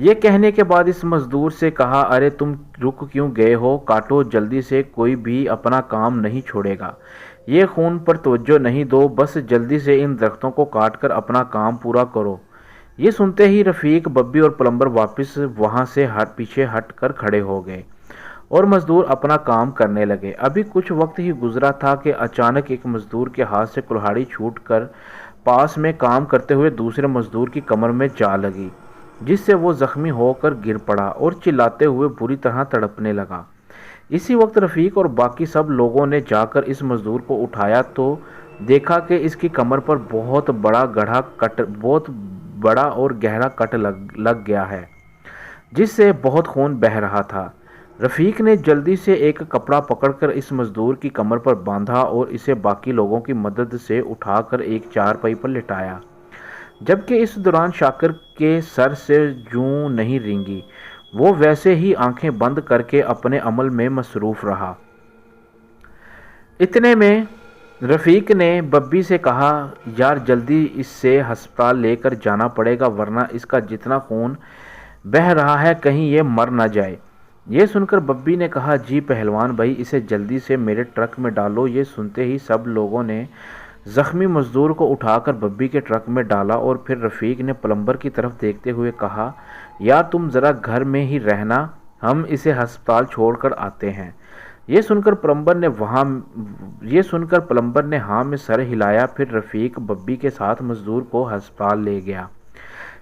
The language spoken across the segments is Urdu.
یہ کہنے کے بعد اس مزدور سے کہا، ارے تم رک کیوں گئے ہو؟ کاٹو جلدی سے، کوئی بھی اپنا کام نہیں چھوڑے گا۔ یہ خون پر توجہ نہیں دو، بس جلدی سے ان درختوں کو کاٹ کر اپنا کام پورا کرو۔ یہ سنتے ہی رفیق، ببی اور پلمبر واپس وہاں سے پیچھے ہٹ کر کھڑے ہو گئے اور مزدور اپنا کام کرنے لگے۔ ابھی کچھ وقت ہی گزرا تھا کہ اچانک ایک مزدور کے ہاتھ سے کلہاڑی چھوٹ کر پاس میں کام کرتے ہوئے دوسرے مزدور کی کمر میں جا لگی، جس سے وہ زخمی ہو کر گر پڑا اور چلاتے ہوئے بری طرح تڑپنے لگا۔ اسی وقت رفیق اور باقی سب لوگوں نے جا کر اس مزدور کو اٹھایا تو دیکھا کہ اس کی کمر پر بہت بڑا اور گہرا کٹ لگ گیا ہے، جس سے بہت خون بہہ رہا تھا۔ رفیق نے جلدی سے ایک کپڑا پکڑ کر اس مزدور کی کمر پر باندھا اور اسے باقی لوگوں کی مدد سے اٹھا کر ایک چارپائی پر لٹایا، جبکہ اس دوران شاکر کے سر سے جوں نہیں رینگی۔ وہ ویسے ہی آنکھیں بند کر کے اپنے عمل میں مصروف رہا۔ اتنے میں رفیق نے ببی سے کہا، یار جلدی اس سے ہسپتال لے کر جانا پڑے گا، ورنہ اس کا جتنا خون بہہ رہا ہے کہیں یہ مر نہ جائے۔ یہ سن کر ببی نے کہا، جی پہلوان بھائی، اسے جلدی سے میرے ٹرک میں ڈالو۔ یہ سنتے ہی سب لوگوں نے زخمی مزدور کو اٹھا کر ببی کے ٹرک میں ڈالا اور پھر رفیق نے پلمبر کی طرف دیکھتے ہوئے کہا، یار تم ذرا گھر میں ہی رہنا، ہم اسے ہسپتال چھوڑ کر آتے ہیں۔ یہ سن کر پلمبر نے ہاں میں سر ہلایا۔ پھر رفیق ببی کے ساتھ مزدور کو ہسپتال لے گیا۔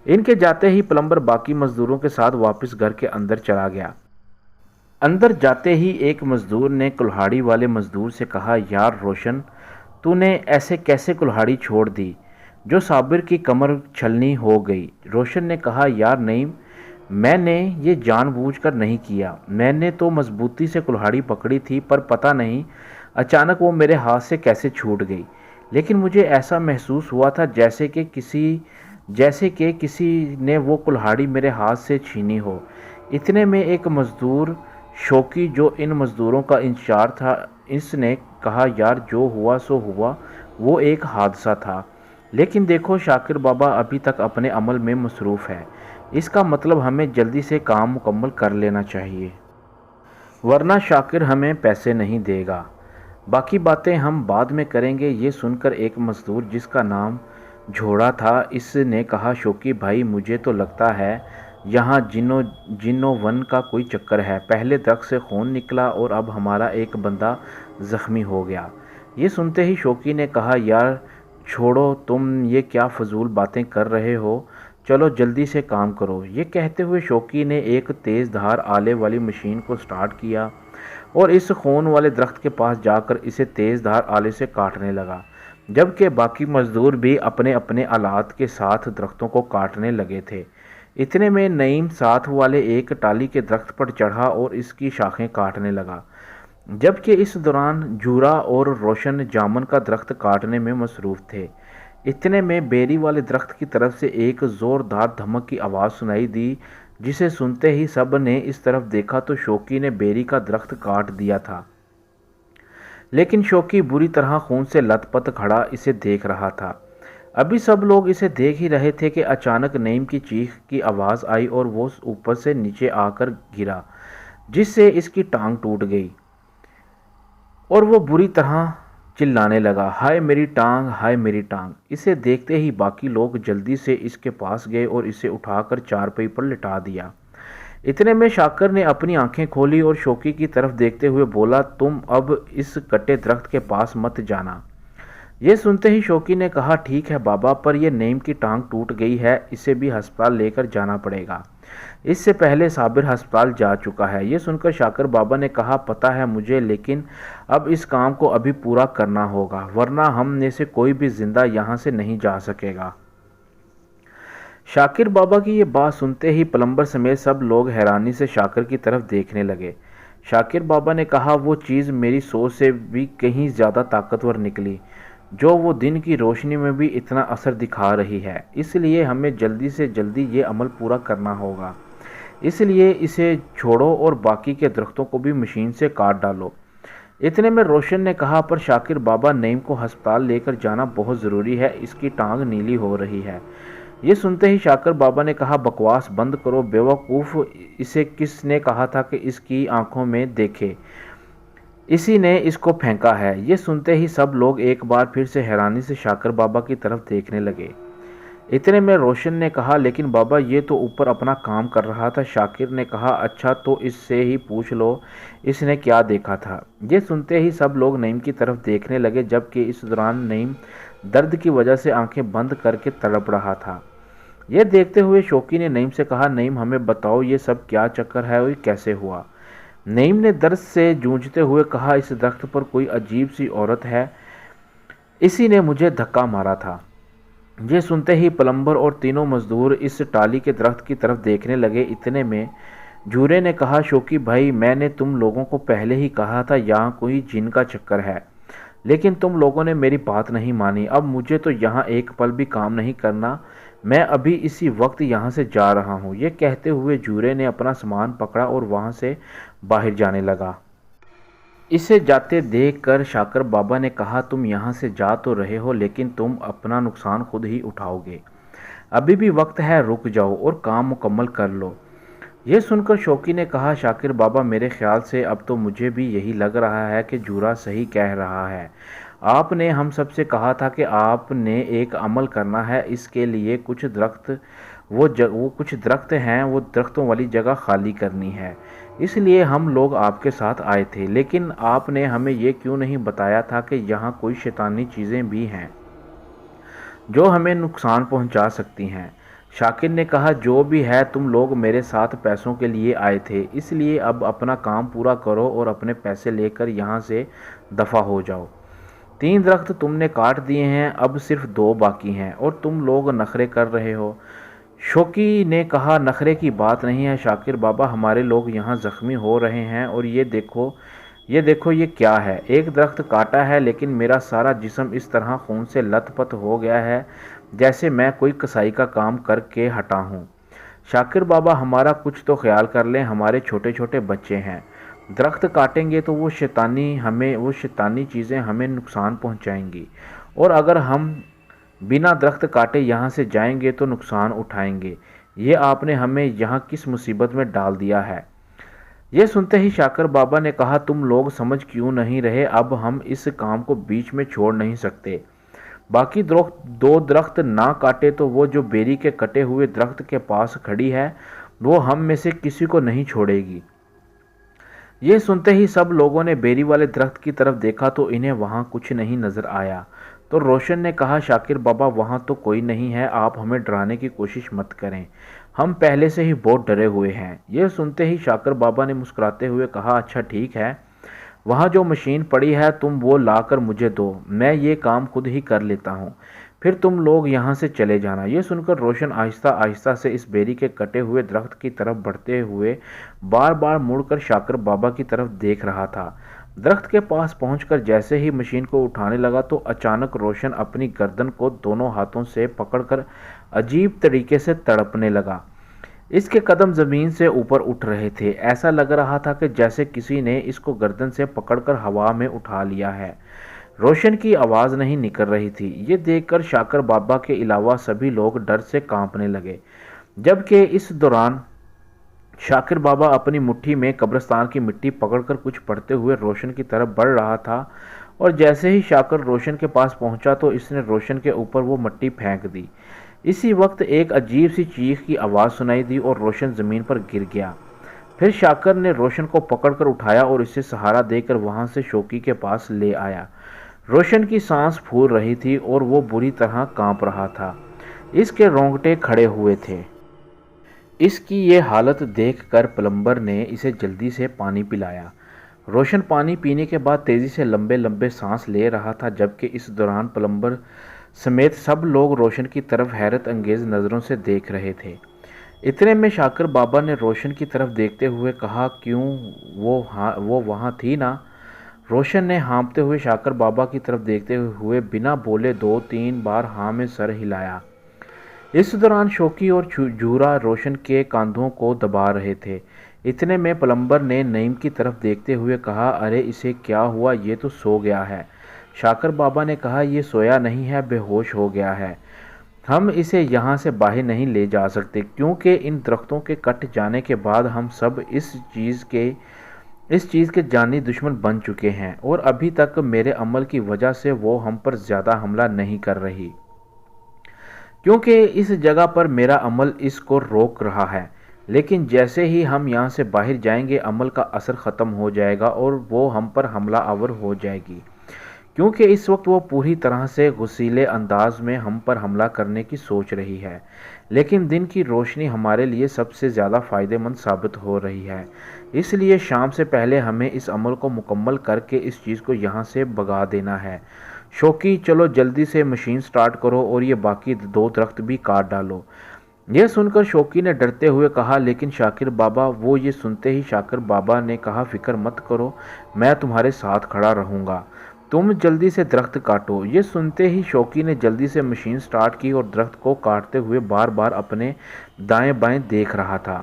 ان کے جاتے ہی پلمبر باقی مزدوروں کے ساتھ واپس گھر کے اندر چلا گیا۔ اندر جاتے ہی ایک مزدور نے کلہاڑی والے مزدور سے کہا، یار روشن، تو نے ایسے کیسے کلہاڑی چھوڑ دی جو صابر کی کمر چھلنی ہو گئی؟ روشن نے کہا، یار نہیں، میں نے یہ جان بوجھ کر نہیں کیا، میں نے تو مضبوطی سے کلہاڑی پکڑی تھی، پر پتہ نہیں اچانک وہ میرے ہاتھ سے کیسے چھوٹ گئی، لیکن مجھے ایسا محسوس ہوا تھا جیسے کہ کسی نے وہ کلہاڑی میرے ہاتھ سے چھینی ہو۔ اتنے میں ایک مزدور شوقی، جو ان مزدوروں کا انچارج تھا، اس نے کہا، یار جو ہوا سو ہوا، وہ ایک حادثہ تھا، لیکن دیکھو شاکر بابا ابھی تک اپنے عمل میں مصروف ہے، اس کا مطلب ہمیں جلدی سے کام مکمل کر لینا چاہیے، ورنہ شاکر ہمیں پیسے نہیں دے گا۔ باقی باتیں ہم بعد میں کریں گے۔ یہ سن کر ایک مزدور جس کا نام جھوڑا تھا، اس نے کہا، شوقی بھائی، مجھے تو لگتا ہے یہاں جنوں ون کا کوئی چکر ہے، پہلے درخت سے خون نکلا اور اب ہمارا ایک بندہ زخمی ہو گیا۔ یہ سنتے ہی شوقی نے کہا، یار چھوڑو، تم یہ کیا فضول باتیں کر رہے ہو، چلو جلدی سے کام کرو۔ یہ کہتے ہوئے شوقی نے ایک تیز دھار آلے والی مشین کو سٹارٹ کیا اور اس خون والے درخت کے پاس جا کر اسے تیز دھار آلے سے کاٹنے لگا، جبکہ باقی مزدور بھی اپنے اپنے آلات کے ساتھ درختوں کو کاٹنے لگے تھے۔ اتنے میں نعیم ساتھ والے ایک ٹالی کے درخت پر چڑھا اور اس کی شاخیں کاٹنے لگا، جبکہ اس دوران جھورا اور روشن جامن کا درخت کاٹنے میں مصروف تھے۔ اتنے میں بیری والے درخت کی طرف سے ایک زوردار دھمک کی آواز سنائی دی، جسے سنتے ہی سب نے اس طرف دیکھا تو شوقی نے بیری کا درخت کاٹ دیا تھا، لیکن شوقی بری طرح خون سے لت پت کھڑا اسے دیکھ رہا تھا۔ ابھی سب لوگ اسے دیکھ ہی رہے تھے کہ اچانک نعیم کی چیخ کی آواز آئی اور وہ اوپر سے نیچے آ کر گرا، جس سے اس کی ٹانگ ٹوٹ گئی اور وہ بری طرح چلانے لگا، ہائے میری ٹانگ، ہائے میری ٹانگ۔ اسے دیکھتے ہی باقی لوگ جلدی سے اس کے پاس گئے اور اسے اٹھا کر چارپائی پر لٹا دیا۔ اتنے میں شاکر نے اپنی آنکھیں کھولی اور شوقی کی طرف دیکھتے ہوئے بولا، تم اب اس کٹے درخت کے پاس مت جانا۔ یہ سنتے ہی شوقی نے کہا، ٹھیک ہے بابا، پر یہ نعیم کی ٹانگ ٹوٹ گئی ہے، اسے بھی ہسپتال لے کر جانا پڑے گا، اس سے پہلے صابر ہسپتال جا چکا ہے۔ یہ سن کر شاکر بابا نے کہا، پتہ ہے مجھے، لیکن اب اس کام کو ابھی پورا کرنا ہوگا، ورنہ ہم میں سے کوئی بھی زندہ یہاں سے نہیں جا سکے گا۔ شاکر بابا کی یہ بات سنتے ہی پلمبر سمیت سب لوگ حیرانی سے شاکر کی طرف دیکھنے لگے۔ شاکر بابا نے کہا، وہ چیز میری سوچ سے بھی کہیں زیادہ طاقتور نکلی، جو وہ دن کی روشنی میں بھی اتنا اثر دکھا رہی ہے، اس لیے ہمیں جلدی سے جلدی یہ عمل پورا کرنا ہوگا، اس لیے اسے چھوڑو اور باقی کے درختوں کو بھی مشین سے کاٹ ڈالو۔ اتنے میں روشن نے کہا، پر شاکر بابا، نعیم کو ہسپتال لے کر جانا بہت ضروری ہے، اس کی ٹانگ نیلی ہو رہی ہے۔ یہ سنتے ہی شاکر بابا نے کہا بکواس بند کرو بیوقوف، اسے کس نے کہا تھا کہ اس کی آنکھوں میں دیکھے؟ اسی نے اس کو پھینکا ہے۔ یہ سنتے ہی سب لوگ ایک بار پھر سے حیرانی سے شاکر بابا کی طرف دیکھنے لگے۔ اتنے میں روشن نے کہا لیکن بابا یہ تو اوپر اپنا کام کر رہا تھا۔ شاکر نے کہا اچھا تو اس سے ہی پوچھ لو اس نے کیا دیکھا تھا۔ یہ سنتے ہی سب لوگ نعیم کی طرف دیکھنے لگے، جبکہ اس دوران نعیم درد کی وجہ سے آنکھیں بند کر کے تڑپ رہا تھا۔ یہ دیکھتے ہوئے شوکی نے نعیم سے کہا نعیم ہمیں بتاؤ یہ سب کیا چکر ہے اور کیسے ہوا؟ نعیم نے درد سے جوجھتے ہوئے کہا اس درخت پر کوئی عجیب سی عورت ہے، اسی نے مجھے دھکا مارا تھا۔ یہ سنتے ہی پلمبر اور تینوں مزدور اس ٹالی کے درخت کی طرف دیکھنے لگے۔ اتنے میں جھورے نے کہا شوکی بھائی میں نے تم لوگوں کو پہلے ہی کہا تھا یہاں کوئی جن کا چکر ہے، لیکن تم لوگوں نے میری بات نہیں مانی۔ اب مجھے تو یہاں ایک پل بھی کام نہیں کرنا، میں ابھی اسی وقت یہاں سے جا رہا ہوں۔ یہ کہتے ہوئے جھورے نے اپنا سامان پکڑا اور وہاں سے باہر جانے لگا۔ اسے جاتے دیکھ کر شاکر بابا نے کہا تم یہاں سے جا تو رہے ہو لیکن تم اپنا نقصان خود ہی اٹھاؤ گے، ابھی بھی وقت ہے، رک جاؤ اور کام مکمل کر لو۔ یہ سن کر شوکی نے کہا شاکر بابا میرے خیال سے اب تو مجھے بھی یہی لگ رہا ہے کہ جھورا صحیح کہہ رہا ہے۔ آپ نے ہم سب سے کہا تھا کہ آپ نے ایک عمل کرنا ہے، اس کے لیے کچھ درخت کچھ درخت ہیں وہ درختوں والی جگہ خالی کرنی ہے، اس لیے ہم لوگ آپ کے ساتھ آئے تھے، لیکن آپ نے ہمیں یہ کیوں نہیں بتایا تھا کہ یہاں کوئی شیطانی چیزیں بھی ہیں جو ہمیں نقصان پہنچا سکتی ہیں؟ شاکر نے کہا جو بھی ہے تم لوگ میرے ساتھ پیسوں کے لیے آئے تھے، اس لیے اب اپنا کام پورا کرو اور اپنے پیسے لے کر یہاں سے دفع ہو جاؤ۔ 3 درخت تم نے کاٹ دیے ہیں، اب صرف 2 باقی ہیں اور تم لوگ نخرے کر رہے ہو۔ شوکی نے کہا نخرے کی بات نہیں ہے شاکر بابا، ہمارے لوگ یہاں زخمی ہو رہے ہیں اور یہ دیکھو یہ کیا ہے؟ ایک درخت کاٹا ہے لیکن میرا سارا جسم اس طرح خون سے لت پت ہو گیا ہے جیسے میں کوئی کسائی کا کام کر کے ہٹا ہوں۔ شاکر بابا ہمارا کچھ تو خیال کر لیں، ہمارے چھوٹے چھوٹے بچے ہیں، درخت کاٹیں گے تو وہ شیطانی چیزیں ہمیں نقصان پہنچائیں گی، اور اگر ہم بنا درخت کاٹے یہاں سے جائیں گے تو نقصان اٹھائیں گے۔ یہ آپ نے ہمیں یہاں کس مصیبت میں ڈال دیا ہے؟ یہ سنتے ہی شاکر بابا نے کہا تم لوگ سمجھ کیوں نہیں رہے؟ اب ہم اس کام کو بیچ میں چھوڑ نہیں سکتے، باقی 2 درخت نہ کاٹے تو وہ جو بیری کے کٹے ہوئے درخت کے پاس کھڑی ہے وہ ہم میں سے کسی کو نہیں چھوڑے گی۔ یہ سنتے ہی سب لوگوں نے بیری والے درخت کی طرف دیکھا تو انہیں وہاں کچھ نہیں نظر آیا، تو روشن نے کہا شاکر بابا وہاں تو کوئی نہیں ہے، آپ ہمیں ڈرانے کی کوشش مت کریں، ہم پہلے سے ہی بہت ڈرے ہوئے ہیں۔ یہ سنتے ہی شاکر بابا نے مسکراتے ہوئے کہا اچھا ٹھیک ہے، وہاں جو مشین پڑی ہے تم وہ لا کر مجھے دو، میں یہ کام خود ہی کر لیتا ہوں، پھر تم لوگ یہاں سے چلے جانا۔ یہ سن کر روشن آہستہ آہستہ سے اس بیری کے کٹے ہوئے درخت کی طرف بڑھتے ہوئے بار بار مڑ کر شاکر بابا کی طرف دیکھ رہا تھا۔ درخت کے پاس پہنچ کر جیسے ہی مشین کو اٹھانے لگا تو اچانک روشن اپنی گردن کو دونوں ہاتھوں سے پکڑ کر عجیب طریقے سے تڑپنے لگا۔ اس کے قدم زمین سے اوپر اٹھ رہے تھے، ایسا لگ رہا تھا کہ جیسے کسی نے اس کو گردن سے پکڑ کر ہوا میں اٹھا لیا ہے۔ روشن کی آواز نہیں نکل رہی تھی۔ یہ دیکھ کر شاکر بابا کے علاوہ سبھی لوگ ڈر سے کانپنے لگے، جبکہ اس دوران شاکر بابا اپنی مٹھی میں قبرستان کی مٹی پکڑ کر کچھ پڑھتے ہوئے روشن کی طرف بڑھ رہا تھا، اور جیسے ہی شاکر روشن کے پاس پہنچا تو اس نے روشن کے اوپر وہ مٹی پھینک دی۔ اسی وقت ایک عجیب سی چیخ کی آواز سنائی دی اور روشن زمین پر گر گیا۔ پھر شاکر نے روشن کو پکڑ کر اٹھایا اور اسے سہارا دے کر وہاں سے شوکی کے پاس لے آیا۔ روشن کی سانس پھول رہی تھی اور وہ بری طرح کانپ رہا تھا، اس کے رونگٹے کھڑے ہوئے تھے۔ اس کی یہ حالت دیکھ کر پلمبر نے اسے جلدی سے پانی پلایا۔ روشن پانی پینے کے بعد تیزی سے لمبے لمبے سانس لے رہا تھا، جبکہ اس دوران پلمبر سمیت سب لوگ روشن کی طرف حیرت انگیز نظروں سے دیکھ رہے تھے۔ اتنے میں شاکر بابا نے روشن کی طرف دیکھتے ہوئے کہا کیوں وہ وہاں تھی نا؟ روشن نے ہانپتے ہوئے شاکر بابا کی طرف دیکھتے ہوئے بنا بولے 2-3 بار ہاں میں سر ہلایا۔ اس دوران شوکی اور جھورا روشن کے کاندھوں کو دبا رہے تھے۔ اتنے میں پلمبر نے نعیم کی طرف دیکھتے ہوئے کہا ارے اسے کیا ہوا؟ یہ تو سو گیا ہے۔ شاکر بابا نے کہا یہ سویا نہیں ہے، بے ہوش ہو گیا ہے۔ ہم اسے یہاں سے باہر نہیں لے جا سکتے کیونکہ ان درختوں کے کٹ جانے کے بعد ہم سب اس چیز کے جانی دشمن بن چکے ہیں، اور ابھی تک میرے عمل کی وجہ سے وہ ہم پر زیادہ حملہ نہیں کر رہی، کیونکہ اس جگہ پر میرا عمل اس کو روک رہا ہے۔ لیکن جیسے ہی ہم یہاں سے باہر جائیں گے عمل کا اثر ختم ہو جائے گا اور وہ ہم پر حملہ آور ہو جائے گی، کیونکہ اس وقت وہ پوری طرح سے غصیلے انداز میں ہم پر حملہ کرنے کی سوچ رہی ہے۔ لیکن دن کی روشنی ہمارے لیے سب سے زیادہ فائدہ مند ثابت ہو رہی ہے، اس لیے شام سے پہلے ہمیں اس عمل کو مکمل کر کے اس چیز کو یہاں سے بھگا دینا ہے۔ شوکی، چلو جلدی سے مشین سٹارٹ کرو اور یہ باقی 2 درخت بھی کاٹ ڈالو۔ یہ سن کر شوکی نے ڈرتے ہوئے کہا، لیکن شاکر بابا، وہ یہ سنتے ہی شاکر بابا نے کہا، فکر مت کرو، میں تمہارے ساتھ کھڑا رہوں گا، تم جلدی سے درخت کاٹو۔ یہ سنتے ہی شوکی نے جلدی سے مشین سٹارٹ کی اور درخت کو کاٹتے ہوئے بار بار اپنے دائیں بائیں دیکھ رہا تھا۔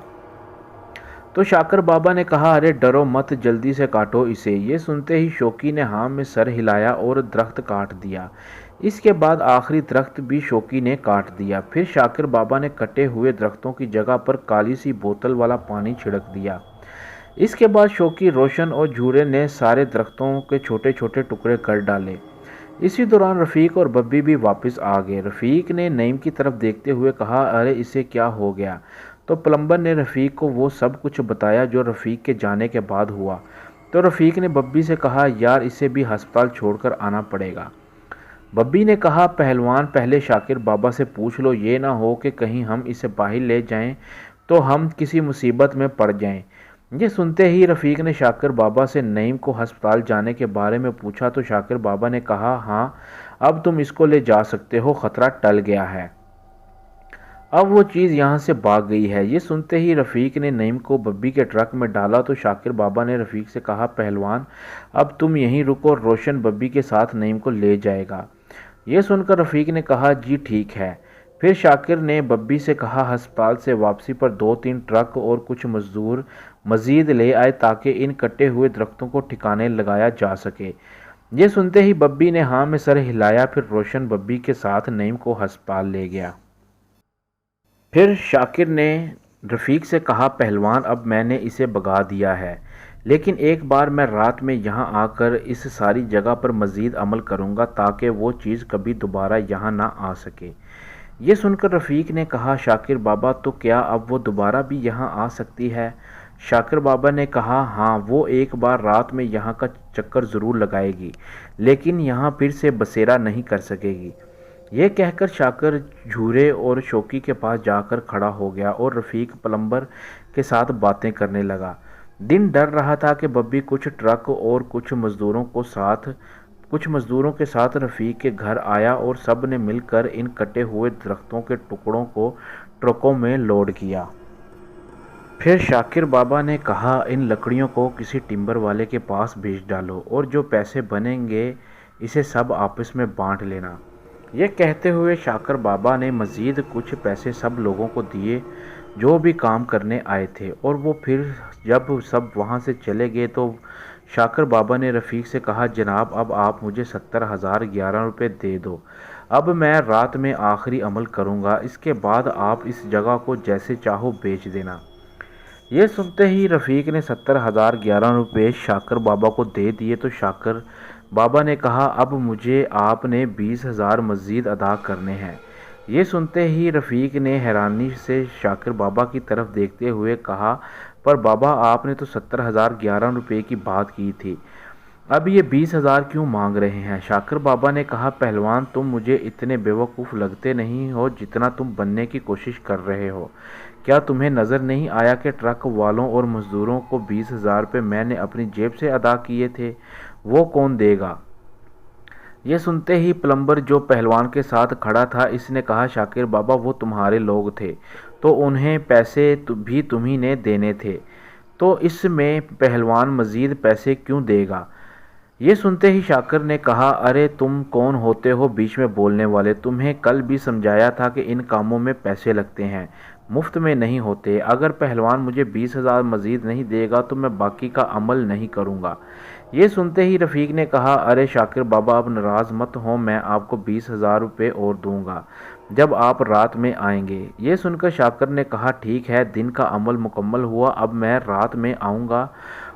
تو شاکر بابا نے کہا، ارے ڈرو مت، جلدی سے کاٹو اسے۔ یہ سنتے ہی شوکی نے ہاں میں سر ہلایا اور درخت کاٹ دیا۔ اس کے بعد آخری درخت بھی شوکی نے کاٹ دیا۔ پھر شاکر بابا نے کٹے ہوئے درختوں کی جگہ پر کالی سی بوتل والا پانی چھڑک دیا۔ اس کے بعد شوکی، روشن اور جھورے نے سارے درختوں کے چھوٹے چھوٹے ٹکڑے کر ڈالے۔ اسی دوران رفیق اور ببی بھی واپس آ گئے۔ رفیق نے نعیم کی طرف دیکھتے ہوئے کہا، ارے اسے کیا ہو گیا؟ تو پلمبر نے رفیق کو وہ سب کچھ بتایا جو رفیق کے جانے کے بعد ہوا۔ تو رفیق نے ببی سے کہا، یار اسے بھی ہسپتال چھوڑ کر آنا پڑے گا۔ ببی نے کہا، پہلوان پہلے شاکر بابا سے پوچھ لو، یہ نہ ہو کہ کہیں ہم اسے باہر لے جائیں تو ہم کسی مصیبت میں پڑ جائیں۔ یہ سنتے ہی رفیق نے شاکر بابا سے نعیم کو ہسپتال جانے کے بارے میں پوچھا تو شاکر بابا نے کہا، ہاں اب تم اس کو لے جا سکتے ہو، خطرہ ٹل گیا ہے، اب وہ چیز یہاں سے بھاگ گئی ہے۔ یہ سنتے ہی رفیق نے نعیم کو ببی کے ٹرک میں ڈالا تو شاکر بابا نے رفیق سے کہا، پہلوان اب تم یہیں رکو، روشن ببی کے ساتھ نعیم کو لے جائے گا۔ یہ سن کر رفیق نے کہا، جی ٹھیک ہے۔ پھر شاکر نے ببی سے کہا، ہسپتال سے واپسی پر 2-3 ٹرک اور کچھ مزدور مزید لے آئے تاکہ ان کٹے ہوئے درختوں کو ٹھکانے لگایا جا سکے۔ یہ سنتے ہی ببی نے ہاں میں سر ہلایا۔ پھر روشن ببی کے ساتھ نعیم کو ہسپتال لے گیا۔ پھر شاکر نے رفیق سے کہا، پہلوان اب میں نے اسے بھگا دیا ہے، لیکن ایک بار میں رات میں یہاں آ کر اس ساری جگہ پر مزید عمل کروں گا تاکہ وہ چیز کبھی دوبارہ یہاں نہ آ سکے۔ یہ سن کر رفیق نے کہا، شاکر بابا تو کیا اب وہ دوبارہ بھی یہاں آ سکتی ہے؟ شاکر بابا نے کہا، ہاں وہ ایک بار رات میں یہاں کا چکر ضرور لگائے گی، لیکن یہاں پھر سے بسیرا نہیں کر سکے گی۔ یہ کہہ کر شاکر جھورے اور شوکی کے پاس جا کر کھڑا ہو گیا اور رفیق پلمبر کے ساتھ باتیں کرنے لگا۔ دن ڈر رہا تھا کہ ببی کچھ ٹرک اور کچھ مزدوروں کے ساتھ رفیق کے گھر آیا اور سب نے مل کر ان کٹے ہوئے درختوں کے ٹکڑوں کو ٹرکوں میں لوڈ کیا۔ پھر شاکر بابا نے کہا، ان لکڑیوں کو کسی ٹمبر والے کے پاس بھیج ڈالو اور جو پیسے بنیں گے اسے سب آپس میں بانٹ لینا۔ یہ کہتے ہوئے شاکر بابا نے مزید کچھ پیسے سب لوگوں کو دیے جو بھی کام کرنے آئے تھے، اور وہ پھر جب سب وہاں سے چلے گئے تو شاکر بابا نے رفیق سے کہا، جناب اب آپ مجھے 70,011 روپے دے دو، اب میں رات میں آخری عمل کروں گا، اس کے بعد آپ اس جگہ کو جیسے چاہو بیچ دینا۔ یہ سنتے ہی رفیق نے 70,011 روپے شاکر بابا کو دے دیے تو شاکر بابا نے کہا، اب مجھے آپ نے 20,000 مزید ادا کرنے ہیں۔ یہ سنتے ہی رفیق نے حیرانی سے شاکر بابا کی طرف دیکھتے ہوئے کہا، پر بابا آپ نے تو 70,011 روپے کی بات کی تھی، اب یہ 20,000 کیوں مانگ رہے ہیں؟ شاکر بابا نے کہا، پہلوان تم مجھے اتنے بیوقوف لگتے نہیں ہو جتنا تم بننے کی کوشش کر رہے ہو۔ کیا تمہیں نظر نہیں آیا کہ ٹرک والوں اور مزدوروں کو 20,000 روپے میں نے اپنی جیب سے ادا کیے تھے، وہ کون دے گا؟ یہ سنتے ہی پلمبر جو پہلوان کے ساتھ کھڑا تھا اس نے کہا، شاکر بابا وہ تمہارے لوگ تھے تو انہیں پیسے بھی تمہیں نے دینے تھے، تو اس میں پہلوان مزید پیسے کیوں دے گا؟ یہ سنتے ہی شاکر نے کہا، ارے تم کون ہوتے ہو بیچ میں بولنے والے؟ تمہیں کل بھی سمجھایا تھا کہ ان کاموں میں پیسے لگتے ہیں، مفت میں نہیں ہوتے۔ اگر پہلوان مجھے 20,000 مزید نہیں دے گا تو میں باقی کا عمل نہیں کروں گا۔ یہ سنتے ہی رفیق نے کہا، ارے شاکر بابا اب ناراض مت ہو، میں آپ کو 20,000 روپے اور دوں گا، جب آپ رات میں آئیں گے۔ یہ سن کر شاکر نے کہا ٹھیک ہے، دن کا عمل مکمل ہوا، اب میں رات میں آؤں گا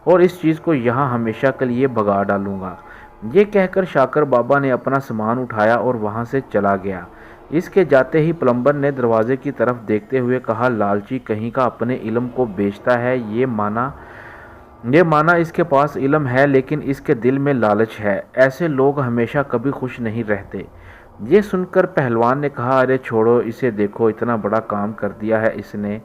اور اس چیز کو یہاں ہمیشہ کے لیے بھگا ڈالوں گا۔ یہ کہہ کر شاکر بابا نے اپنا سامان اٹھایا اور وہاں سے چلا گیا۔ اس کے جاتے ہی پلمبر نے دروازے کی طرف دیکھتے ہوئے کہا لالچی کہیں کا اپنے علم کو بیچتا ہے، یہ مانا اس کے پاس علم ہے لیکن اس کے دل میں لالچ ہے، ایسے لوگ ہمیشہ کبھی خوش نہیں رہتے۔ یہ سن کر پہلوان نے کہا ارے چھوڑو اسے، دیکھو اتنا بڑا کام کر دیا ہے اس نے،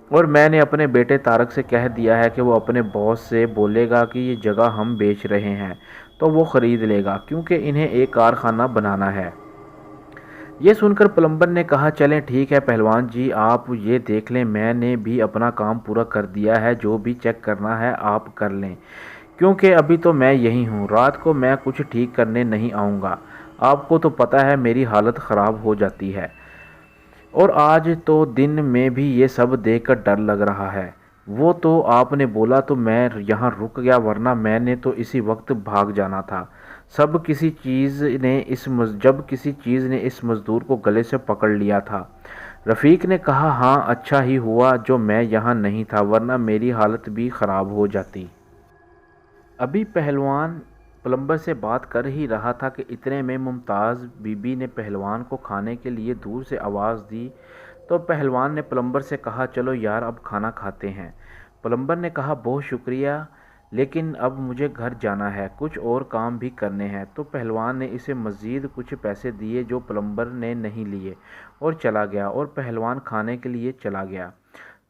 اور میں نے اپنے بیٹے طارق سے کہہ دیا ہے کہ وہ اپنے باس سے بولے گا کہ یہ جگہ ہم بیچ رہے ہیں تو وہ خرید لے گا، کیونکہ انہیں ایک کارخانہ بنانا ہے۔ یہ سن کر پلمبر نے کہا چلیں ٹھیک ہے پہلوان جی، آپ یہ دیکھ لیں، میں نے بھی اپنا کام پورا کر دیا ہے، جو بھی چیک کرنا ہے آپ کر لیں، کیونکہ ابھی تو میں یہی ہوں، رات کو میں کچھ ٹھیک کرنے نہیں آؤں گا، آپ کو تو پتہ ہے میری حالت خراب ہو جاتی ہے، اور آج تو دن میں بھی یہ سب دیکھ کر ڈر لگ رہا ہے۔ وہ تو آپ نے بولا تو میں یہاں رک گیا، ورنہ میں نے تو اسی وقت بھاگ جانا تھا۔ جب کسی چیز نے اس مزدور کو گلے سے پکڑ لیا تھا۔ رفیق نے کہا ہاں اچھا ہی ہوا جو میں یہاں نہیں تھا، ورنہ میری حالت بھی خراب ہو جاتی۔ ابھی پہلوان پلمبر سے بات کر ہی رہا تھا کہ اتنے میں ممتاز بی بی نے پہلوان کو کھانے کے لیے دور سے آواز دی، تو پہلوان نے پلمبر سے کہا چلو یار اب کھانا کھاتے ہیں۔ پلمبر نے کہا بہت شکریہ، لیکن اب مجھے گھر جانا ہے، کچھ اور کام بھی کرنے ہیں، تو پہلوان نے اسے مزید کچھ پیسے دیے جو پلمبر نے نہیں لیے اور چلا گیا، اور پہلوان کھانے کے لیے چلا گیا۔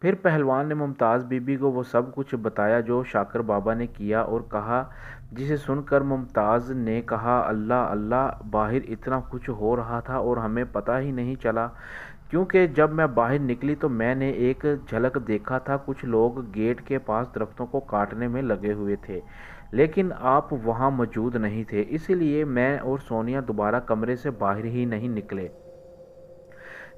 پھر پہلوان نے ممتاز بی بی کو وہ سب کچھ بتایا جو شاکر بابا نے کیا اور کہا، جسے سن کر ممتاز نے کہا اللہ اللہ، باہر اتنا کچھ ہو رہا تھا اور ہمیں پتہ ہی نہیں چلا، کیونکہ جب میں باہر نکلی تو میں نے ایک جھلک دیکھا تھا، کچھ لوگ گیٹ کے پاس درختوں کو کاٹنے میں لگے ہوئے تھے، لیکن آپ وہاں موجود نہیں تھے، اس لیے میں اور سونیا دوبارہ کمرے سے باہر ہی نہیں نکلے۔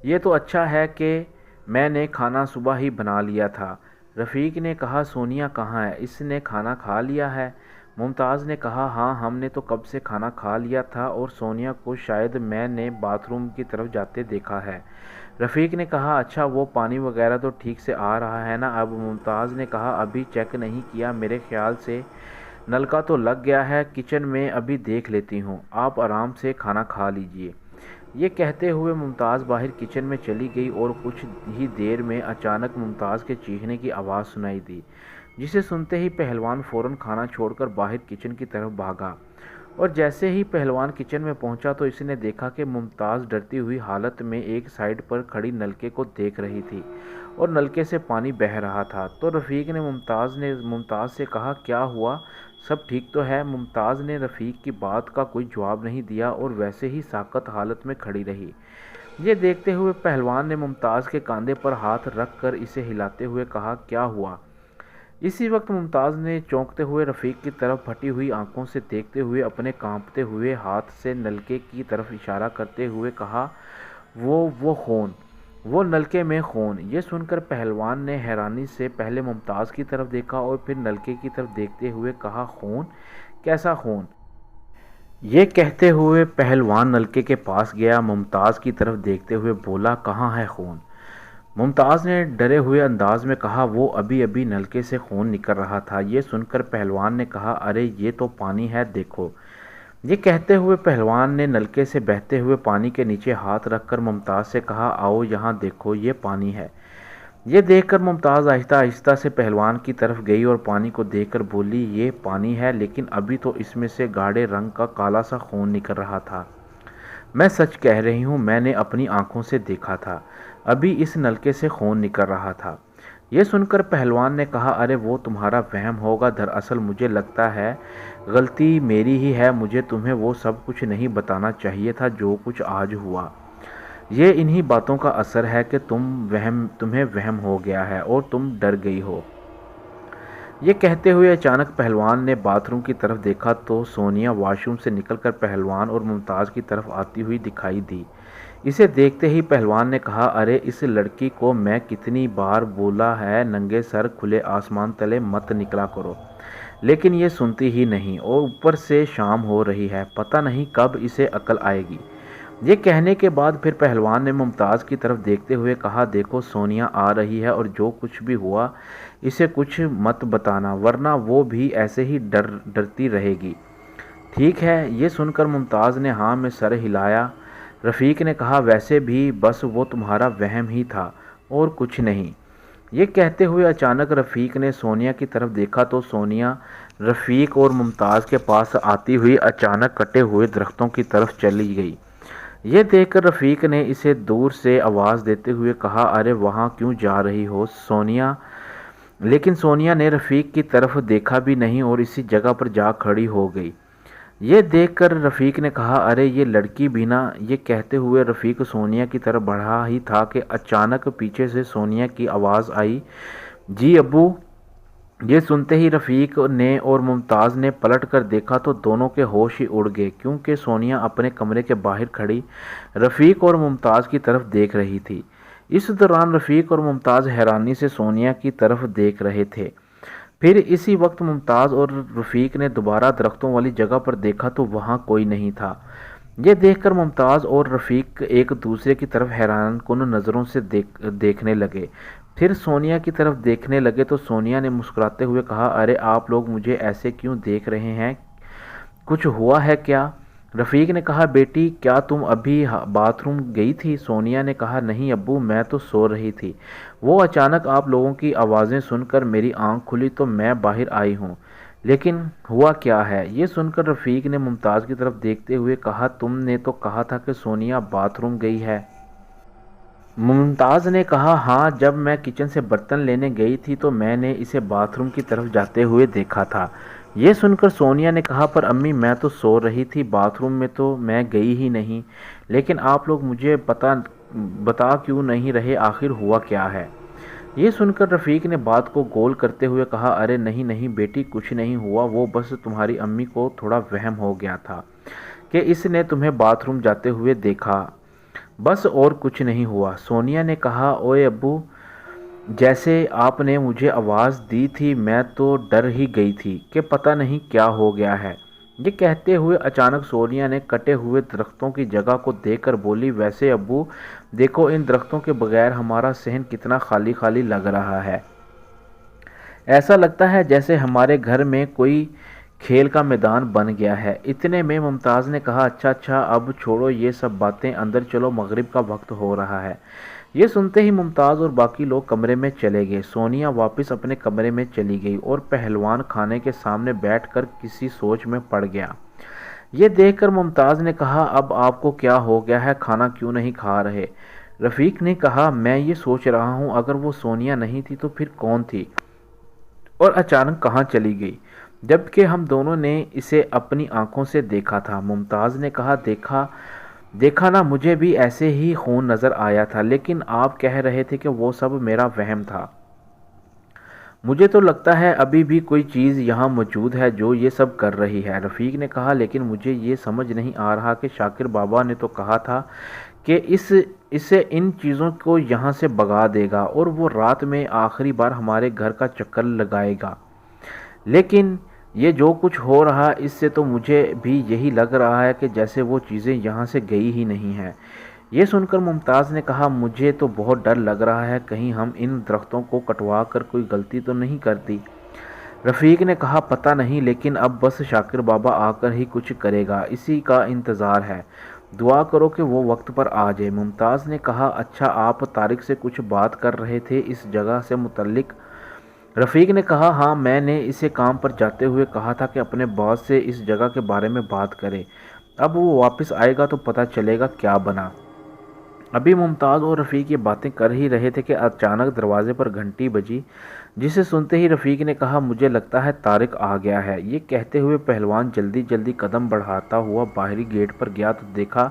یہ تو اچھا ہے کہ میں نے کھانا صبح ہی بنا لیا تھا۔ رفیق نے کہا سونیا کہاں ہے، اس نے کھانا کھا لیا ہے؟ ممتاز نے کہا ہاں ہم نے تو کب سے کھانا کھا لیا تھا، اور سونیا کو شاید میں نے باتھ روم کی طرف جاتے دیکھا ہے۔ رفیق نے کہا اچھا وہ پانی وغیرہ تو ٹھیک سے آ رہا ہے نا اب؟ ممتاز نے کہا ابھی چیک نہیں کیا، میرے خیال سے نلکا تو لگ گیا ہے، کچن میں ابھی دیکھ لیتی ہوں، آپ آرام سے کھانا کھا لیجئے۔ یہ کہتے ہوئے ممتاز باہر کچن میں چلی گئی اور کچھ ہی دیر میں اچانک ممتاز کے چیخنے کی آواز سنائی دی، جسے سنتے ہی پہلوان فوراً کھانا چھوڑ کر باہر کچن کی طرف بھاگا، اور جیسے ہی پہلوان کچن میں پہنچا تو اس نے دیکھا کہ ممتاز ڈرتی ہوئی حالت میں ایک سائیڈ پر کھڑی نلکے کو دیکھ رہی تھی اور نلکے سے پانی بہہ رہا تھا۔ تو رفیق نے ممتاز سے کہا کیا ہوا، سب ٹھیک تو ہے؟ ممتاز نے رفیق کی بات کا کوئی جواب نہیں دیا اور ویسے ہی ساکت حالت میں کھڑی رہی۔ یہ دیکھتے ہوئے پہلوان نے ممتاز کے کاندھے پر ہاتھ رکھ کر اسے ہلاتے ہوئے کہا کیا ہوا؟ اسی وقت ممتاز نے چونکتے ہوئے رفیق کی طرف پھٹی ہوئی آنکھوں سے دیکھتے ہوئے اپنے کانپتے ہوئے ہاتھ سے نلکے کی طرف اشارہ کرتے ہوئے کہا وہ خون، وہ نلکے میں خون۔ یہ سن کر پہلوان نے حیرانی سے پہلے ممتاز کی طرف دیکھا اور پھر نلکے کی طرف دیکھتے ہوئے کہا خون؟ کیسا خون؟ یہ کہتے ہوئے پہلوان نلکے کے پاس گیا، ممتاز کی طرف دیکھتے ہوئے بولا کہاں ہے خون؟ ممتاز نے ڈرے ہوئے انداز میں کہا وہ ابھی نلکے سے خون نکل رہا تھا۔ یہ سن کر پہلوان نے کہا ارے یہ تو پانی ہے دیکھو۔ یہ کہتے ہوئے پہلوان نے نلکے سے بہتے ہوئے پانی کے نیچے ہاتھ رکھ کر ممتاز سے کہا آؤ یہاں دیکھو یہ پانی ہے۔ یہ دیکھ کر ممتاز آہستہ آہستہ سے پہلوان کی طرف گئی اور پانی کو دیکھ کر بولی یہ پانی ہے، لیکن ابھی تو اس میں سے گاڑھے رنگ کا کالا سا خون نکل رہا تھا۔ میں سچ کہہ رہی ہوں، میں نے اپنی آنکھوں سے دیکھا تھا، ابھی اس نلکے سے خون نکل رہا تھا۔ یہ سن کر پہلوان نے کہا ارے وہ تمہارا وہم ہوگا، دراصل مجھے لگتا ہے غلطی میری ہی ہے، مجھے تمہیں وہ سب کچھ نہیں بتانا چاہیے تھا جو کچھ آج ہوا۔ یہ انہی باتوں کا اثر ہے کہ تمہیں وہم ہو گیا ہے اور تم ڈر گئی ہو۔ یہ کہتے ہوئے اچانک پہلوان نے باتھ روم کی طرف دیکھا تو سونیا واش روم سے نکل کر پہلوان اور ممتاز کی طرف آتی ہوئی دکھائی دی۔ اسے دیکھتے ہی پہلوان نے کہا ارے اس لڑکی کو میں کتنی بار بولا ہے ننگے سر کھلے آسمان تلے مت نکلا کرو، لیکن یہ سنتی ہی نہیں، اور اوپر سے شام ہو رہی ہے، پتہ نہیں کب اسے عقل آئے گی۔ یہ کہنے کے بعد پھر پہلوان نے ممتاز کی طرف دیکھتے ہوئے کہا، دیکھو سونیا آ رہی ہے اور جو کچھ بھی ہوا اسے کچھ مت بتانا ورنہ وہ بھی ایسے ہی ڈرتی رہے گی۔ ٹھیک ہے۔ یہ سن کر ممتاز نے ہاں میں سر ہلایا۔ رفیق نے کہا، ویسے بھی بس وہ تمہارا وہم ہی تھا اور کچھ نہیں۔ یہ کہتے ہوئے اچانک رفیق نے سونیا کی طرف دیکھا تو سونیا رفیق اور ممتاز کے پاس آتی ہوئی اچانک کٹے ہوئے درختوں کی طرف چلی گئی۔ یہ دیکھ کر رفیق نے اسے دور سے آواز دیتے ہوئے کہا، ارے وہاں کیوں جا رہی ہو سونیا؟ لیکن سونیا نے رفیق کی طرف دیکھا بھی نہیں اور اسی جگہ پر جا کھڑی ہو گئی۔ یہ دیکھ کر رفیق نے کہا، ارے یہ لڑکی بھی نہ۔ یہ کہتے ہوئے رفیق سونیا کی طرف بڑھا ہی تھا کہ اچانک پیچھے سے سونیا کی آواز آئی، جی ابو۔ یہ سنتے ہی رفیق نے اور ممتاز نے پلٹ کر دیکھا تو دونوں کے ہوش ہی اڑ گئے، کیونکہ سونیا اپنے کمرے کے باہر کھڑی رفیق اور ممتاز کی طرف دیکھ رہی تھی۔ اس دوران رفیق اور ممتاز حیرانی سے سونیا کی طرف دیکھ رہے تھے۔ پھر اسی وقت ممتاز اور رفیق نے دوبارہ درختوں والی جگہ پر دیکھا تو وہاں کوئی نہیں تھا۔ یہ دیکھ کر ممتاز اور رفیق ایک دوسرے کی طرف حیران کن نظروں سے دیکھنے لگے۔ پھر سونیا کی طرف دیکھنے لگے تو سونیا نے مسکراتے ہوئے کہا، ارے آپ لوگ مجھے ایسے کیوں دیکھ رہے ہیں؟ کچھ ہوا ہے کیا؟ رفیق نے کہا، بیٹی کیا تم ابھی باتھ روم گئی تھی؟ سونیا نے کہا، نہیں ابو، میں تو سو رہی تھی۔ وہ اچانک آپ لوگوں کی آوازیں سن کر میری آنکھ کھلی تو میں باہر آئی ہوں۔ لیکن ہوا کیا ہے؟ یہ سن کر رفیق نے ممتاز کی طرف دیکھتے ہوئے کہا، تم نے تو کہا تھا کہ سونیا باتھ روم گئی ہے۔ ممتاز نے کہا، ہاں، جب میں کچن سے برتن لینے گئی تھی تو میں نے اسے باتھ روم کی طرف جاتے ہوئے دیکھا تھا۔ یہ سن کر سونیا نے کہا، پر امی میں تو سو رہی تھی، باتھ روم میں تو میں گئی ہی نہیں۔ لیکن آپ لوگ مجھے بتا کیوں نہیں رہے آخر ہوا کیا ہے؟ یہ سن کر رفیق نے بات کو گول کرتے ہوئے کہا، ارے نہیں نہیں بیٹی، کچھ نہیں ہوا، وہ بس تمہاری امی کو تھوڑا وہم ہو گیا تھا کہ اس نے تمہیں باتھ روم جاتے ہوئے دیکھا، بس اور کچھ نہیں ہوا۔ سونیا نے کہا، اوئے ابو، جیسے آپ نے مجھے آواز دی تھی میں تو ڈر ہی گئی تھی کہ پتہ نہیں کیا ہو گیا ہے۔ یہ کہتے ہوئے اچانک سونیا نے کٹے ہوئے درختوں کی جگہ کو دیکھ کر بولی، ویسے ابو دیکھو ان درختوں کے بغیر ہمارا صحن کتنا خالی خالی لگ رہا ہے، ایسا لگتا ہے جیسے ہمارے گھر میں کوئی کھیل کا میدان بن گیا ہے۔ اتنے میں ممتاز نے کہا، اچھا اب چھوڑو یہ سب باتیں، اندر چلو مغرب کا وقت ہو رہا ہے۔ یہ سنتے ہی ممتاز اور باقی لوگ کمرے میں چلے گئے۔ سونیا واپس اپنے کمرے میں چلی گئی اور پہلوان کھانے کے سامنے بیٹھ کر کسی سوچ میں پڑ گیا۔ یہ دیکھ کر ممتاز نے کہا، اب آپ کو کیا ہو گیا ہے، کھانا کیوں نہیں کھا رہے؟ رفیق نے کہا، میں یہ سوچ رہا ہوں اگر وہ سونیا نہیں تھی تو پھر کون تھی اور اچانک کہاں چلی گئی، جبکہ ہم دونوں نے اسے اپنی آنکھوں سے دیکھا تھا۔ ممتاز نے کہا، دیکھا نا، مجھے بھی ایسے ہی خون نظر آیا تھا، لیکن آپ کہہ رہے تھے کہ وہ سب میرا وہم تھا۔ مجھے تو لگتا ہے ابھی بھی کوئی چیز یہاں موجود ہے جو یہ سب کر رہی ہے۔ رفیق نے کہا، لیکن مجھے یہ سمجھ نہیں آ رہا کہ شاکر بابا نے تو کہا تھا کہ اسے ان چیزوں کو یہاں سے بھگا دے گا اور وہ رات میں آخری بار ہمارے گھر کا چکر لگائے گا، لیکن یہ جو کچھ ہو رہا اس سے تو مجھے بھی یہی لگ رہا ہے کہ جیسے وہ چیزیں یہاں سے گئی ہی نہیں ہیں۔ یہ سن کر ممتاز نے کہا، مجھے تو بہت ڈر لگ رہا ہے کہیں ہم ان درختوں کو کٹوا کر کوئی غلطی تو نہیں کر دی۔ رفیق نے کہا، پتہ نہیں، لیکن اب بس شاکر بابا آ کر ہی کچھ کرے گا، اسی کا انتظار ہے، دعا کرو کہ وہ وقت پر آ جائے۔ ممتاز نے کہا، اچھا آپ طارق سے کچھ بات کر رہے تھے اس جگہ سے متعلق؟ رفیق نے کہا، ہاں، میں نے اسے کام پر جاتے ہوئے کہا تھا کہ اپنے باس سے اس جگہ کے بارے میں بات کرے، اب وہ واپس آئے گا تو پتہ چلے گا کیا بنا۔ ابھی ممتاز اور رفیق یہ باتیں کر ہی رہے تھے کہ اچانک دروازے پر گھنٹی بجی، جسے سنتے ہی رفیق نے کہا، مجھے لگتا ہے طارق آ گیا ہے۔ یہ کہتے ہوئے پہلوان جلدی قدم بڑھاتا ہوا باہری گیٹ پر گیا تو دیکھا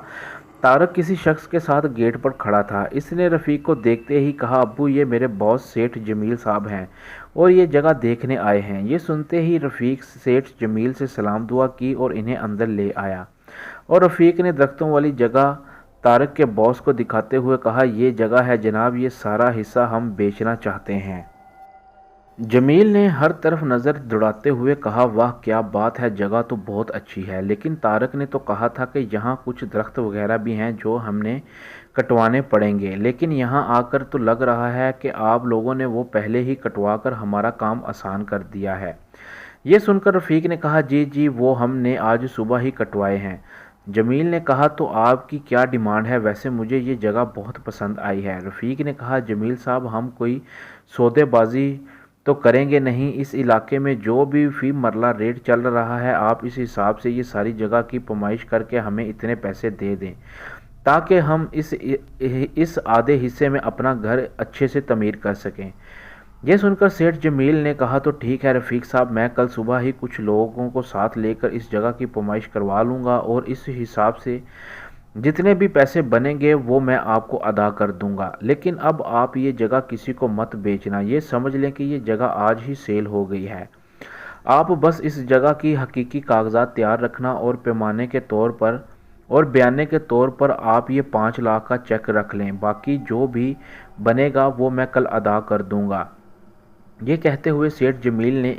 طارق کسی شخص کے ساتھ گیٹ پر کھڑا تھا۔ اس نے رفیق کو دیکھتے ہی کہا، ابو یہ میرے باس سیٹھ جمیل صاحب ہیں اور یہ جگہ دیکھنے آئے ہیں۔ یہ سنتے ہی رفیق سیٹھ جمیل سے سلام دعا کی اور انہیں اندر لے آیا، اور رفیق نے درختوں والی جگہ طارق کے باس کو دکھاتے ہوئے کہا، یہ جگہ ہے جناب، یہ سارا حصہ ہم بیچنا چاہتے ہیں۔ جمیل نے ہر طرف نظر دوڑاتے ہوئے کہا، واہ کیا بات ہے، جگہ تو بہت اچھی ہے، لیکن طارق نے تو کہا تھا کہ یہاں کچھ درخت وغیرہ بھی ہیں جو ہمیں کٹوانے پڑیں گے، لیکن یہاں آ کر تو لگ رہا ہے کہ آپ لوگوں نے وہ پہلے ہی کٹوا کر ہمارا کام آسان کر دیا ہے۔ یہ سن کر رفیق نے کہا، جی جی وہ ہم نے آج صبح ہی کٹوائے ہیں۔ جمیل نے کہا، تو آپ کی کیا ڈیمانڈ ہے؟ ویسے مجھے یہ جگہ بہت پسند آئی ہے۔ رفیق نے کہا، جمیل صاحب ہم کوئی سودے بازی تو کریں گے نہیں، اس علاقے میں جو بھی فی مرلہ ریٹ چل رہا ہے آپ اس حساب سے یہ ساری جگہ کی پیمائش کر کے ہمیں اتنے پیسے دے دیں تاکہ ہم اس آدھے حصے میں اپنا گھر اچھے سے تعمیر کر سکیں۔ یہ سن کر سیٹھ جمیل نے کہا، تو ٹھیک ہے رفیق صاحب، میں کل صبح ہی کچھ لوگوں کو ساتھ لے کر اس جگہ کی پیمائش کروا لوں گا اور اس حساب سے جتنے بھی پیسے بنیں گے وہ میں آپ کو ادا کر دوں گا، لیکن اب آپ یہ جگہ کسی کو مت بیچنا، یہ سمجھ لیں کہ یہ جگہ آج ہی سیل ہو گئی ہے۔ آپ بس اس جگہ کی حقیقی کاغذات تیار رکھنا اور پیمانے کے طور پر اور بیانے کے طور پر آپ یہ 5 لاکھ کا چیک رکھ لیں، باقی جو بھی بنے گا وہ میں کل ادا کر دوں گا۔ یہ کہتے ہوئے سیٹھ جمیل نے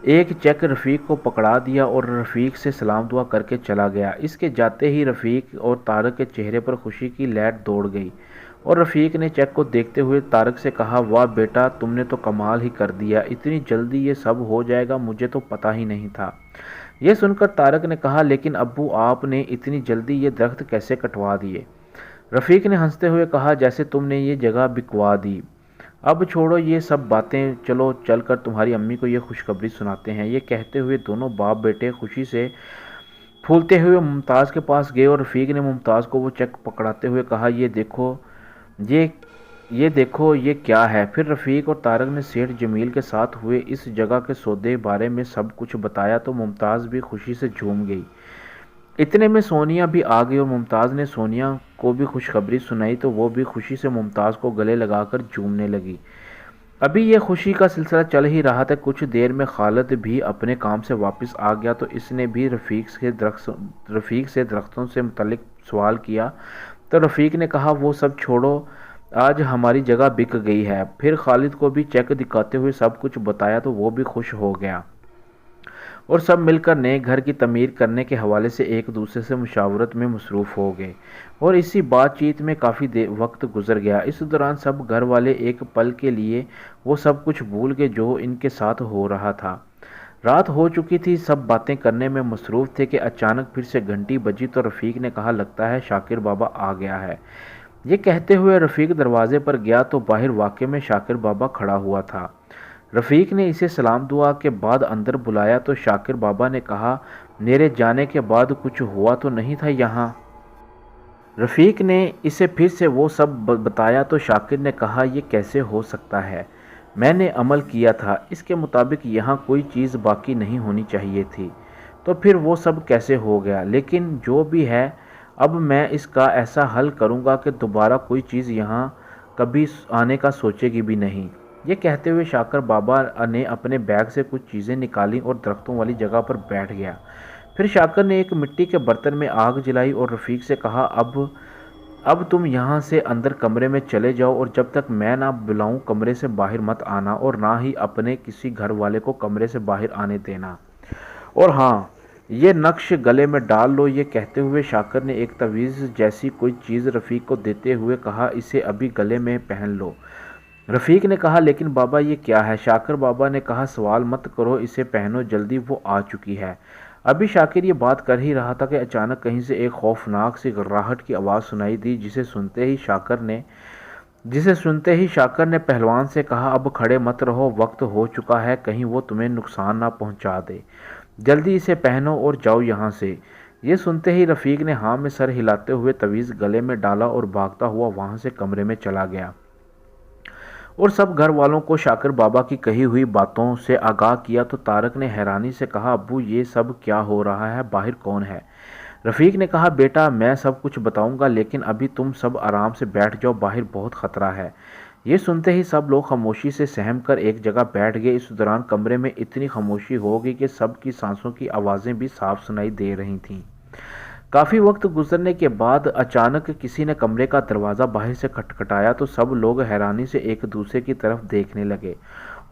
ایک چیک رفیق کو پکڑا دیا اور رفیق سے سلام دعا کر کے چلا گیا۔ اس کے جاتے ہی رفیق اور طارق کے چہرے پر خوشی کی لہر دوڑ گئی اور رفیق نے چیک کو دیکھتے ہوئے طارق سے کہا، واہ بیٹا تم نے تو کمال ہی کر دیا، اتنی جلدی یہ سب ہو جائے گا مجھے تو پتہ ہی نہیں تھا۔ یہ سن کر طارق نے کہا، لیکن ابو آپ نے اتنی جلدی یہ درخت کیسے کٹوا دیے؟ رفیق نے ہنستے ہوئے کہا، جیسے تم نے یہ جگہ بکوا دی۔ اب چھوڑو یہ سب باتیں، چلو چل کر تمہاری امی کو یہ خوشخبری سناتے ہیں۔ یہ کہتے ہوئے دونوں باپ بیٹے خوشی سے پھولتے ہوئے ممتاز کے پاس گئے اور رفیق نے ممتاز کو وہ چیک پکڑاتے ہوئے کہا، یہ دیکھو یہ کیا ہے؟ پھر رفیق اور طارق نے سیٹھ جمیل کے ساتھ ہوئے اس جگہ کے سودے بارے میں سب کچھ بتایا تو ممتاز بھی خوشی سے جھوم گئی۔ اتنے میں سونیا بھی آ گئی اور ممتاز نے سونیا کو بھی خوشخبری سنائی تو وہ بھی خوشی سے ممتاز کو گلے لگا کر جھومنے لگی۔ ابھی یہ خوشی کا سلسلہ چل ہی رہا تھا، کچھ دیر میں خالد بھی اپنے کام سے واپس آ گیا تو اس نے بھی رفیق سے درختوں سے متعلق سوال کیا تو رفیق نے کہا، وہ سب چھوڑو آج ہماری جگہ بک گئی ہے۔ پھر خالد کو بھی چیک دکھاتے ہوئے سب کچھ بتایا تو وہ بھی خوش ہو گیا اور سب مل کر نئے گھر کی تعمیر کرنے کے حوالے سے ایک دوسرے سے مشاورت میں مصروف ہو گئے اور اسی بات چیت میں کافی وقت گزر گیا۔ اس دوران سب گھر والے ایک پل کے لیے وہ سب کچھ بھول گئے جو ان کے ساتھ ہو رہا تھا۔ رات ہو چکی تھی، سب باتیں کرنے میں مصروف تھے کہ اچانک پھر سے گھنٹی بجی تو رفیق نے کہا، لگتا ہے شاکر بابا آ گیا ہے۔ یہ کہتے ہوئے رفیق دروازے پر گیا تو باہر واقعے میں شاکر بابا کھڑا ہوا تھا۔ رفیق نے اسے سلام دعا کے بعد اندر بلایا تو شاکر بابا نے کہا، میرے جانے کے بعد کچھ ہوا تو نہیں تھا یہاں؟ رفیق نے اسے پھر سے وہ سب بتایا تو شاکر نے کہا، یہ کیسے ہو سکتا ہے، میں نے عمل کیا تھا، اس کے مطابق یہاں کوئی چیز باقی نہیں ہونی چاہیے تھی، تو پھر وہ سب کیسے ہو گیا؟ لیکن جو بھی ہے اب میں اس کا ایسا حل کروں گا کہ دوبارہ کوئی چیز یہاں کبھی آنے کا سوچے گی بھی نہیں۔ یہ کہتے ہوئے شاکر بابا نے اپنے بیگ سے کچھ چیزیں نکالیں اور درختوں والی جگہ پر بیٹھ گیا۔ پھر شاکر نے ایک مٹی کے برتن میں آگ جلائی اور رفیق سے کہا، اب تم یہاں سے اندر کمرے میں چلے جاؤ اور جب تک میں نہ بلاؤں کمرے سے باہر مت آنا اور نہ ہی اپنے کسی گھر والے کو کمرے سے باہر آنے دینا، اور ہاں یہ نقش گلے میں ڈال لو۔ یہ کہتے ہوئے شاکر نے ایک تعویذ جیسی کوئی چیز رفیق کو دیتے ہوئے کہا، اسے ابھی گلے میں پہن لو۔ رفیق نے کہا، لیکن بابا یہ کیا ہے؟ شاکر بابا نے کہا، سوال مت کرو، اسے پہنو جلدی، وہ آ چکی ہے۔ ابھی شاکر یہ بات کر ہی رہا تھا کہ اچانک کہیں سے ایک خوفناک سی گھرراہٹ کی آواز سنائی دی جسے سنتے ہی شاکر نے پہلوان سے کہا، اب کھڑے مت رہو، وقت ہو چکا ہے، کہیں وہ تمہیں نقصان نہ پہنچا دے، جلدی اسے پہنو اور جاؤ یہاں سے۔ یہ سنتے ہی رفیق نے ہاں میں سر ہلاتے ہوئے تعویذ گلے میں ڈالا اور بھاگتا ہوا وہاں سے کمرے میں چلا گیا اور سب گھر والوں کو شاکر بابا کی کہی ہوئی باتوں سے آگاہ کیا تو طارق نے حیرانی سے کہا، ابو یہ سب کیا ہو رہا ہے، باہر کون ہے؟ رفیق نے کہا، بیٹا میں سب کچھ بتاؤں گا لیکن ابھی تم سب آرام سے بیٹھ جاؤ، باہر بہت خطرہ ہے۔ یہ سنتے ہی سب لوگ خاموشی سے سہم کر ایک جگہ بیٹھ گئے۔ اس دوران کمرے میں اتنی خاموشی ہو گئی کہ سب کی سانسوں کی آوازیں بھی صاف سنائی دے رہی تھیں۔ کافی وقت گزرنے کے بعد اچانک کسی نے کمرے کا دروازہ باہر سے کھٹکھٹایا تو سب لوگ حیرانی سے ایک دوسرے کی طرف دیکھنے لگے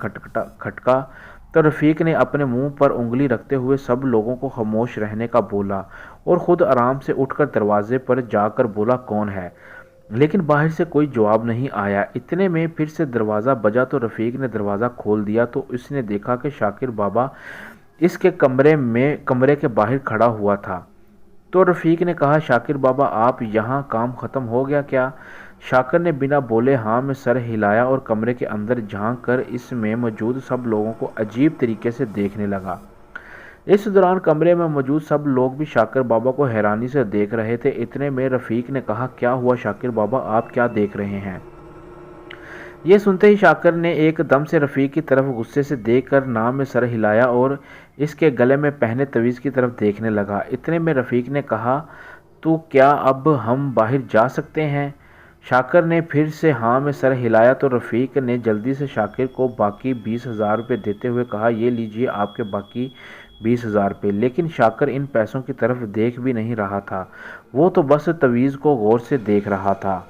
کھٹکا تو رفیق نے اپنے منہ پر انگلی رکھتے ہوئے سب لوگوں کو خاموش رہنے کا بولا اور خود آرام سے اٹھ کر دروازے پر جا کر بولا کون ہے، لیکن باہر سے کوئی جواب نہیں آیا۔ اتنے میں پھر سے دروازہ بجا تو رفیق نے دروازہ کھول دیا تو اس نے دیکھا کہ شاکر بابا اس کے کمرے کے باہر کھڑا ہوا تھا۔ تو رفیق نے کہا شاکر بابا آپ یہاں، کام ختم ہو گیا کیا؟ شاکر نے بنا بولے ہاں میں سر ہلایا اور کمرے کے اندر جھانک کر اس میں موجود سب لوگوں کو عجیب طریقے سے دیکھنے لگا۔ اس دوران کمرے میں موجود سب لوگ بھی شاکر بابا کو حیرانی سے دیکھ رہے تھے۔ اتنے میں رفیق نے کہا کیا ہوا شاکر بابا، آپ کیا دیکھ رہے ہیں؟ یہ سنتے ہی شاکر نے ایک دم سے رفیق کی طرف غصے سے دیکھ کر نام میں سر ہلایا اور اس کے گلے میں پہنے تعویذ کی طرف دیکھنے لگا۔ اتنے میں رفیق نے کہا تو کیا اب ہم باہر جا سکتے ہیں؟ شاکر نے پھر سے ہاں میں سر ہلایا تو رفیق نے جلدی سے شاکر کو باقی 20,000 روپے دیتے ہوئے کہا یہ لیجئے آپ کے باقی 20,000 روپے۔ لیکن شاکر ان پیسوں کی طرف دیکھ بھی نہیں رہا تھا، وہ تو بس تعویذ کو غور سے دیکھ رہا تھا۔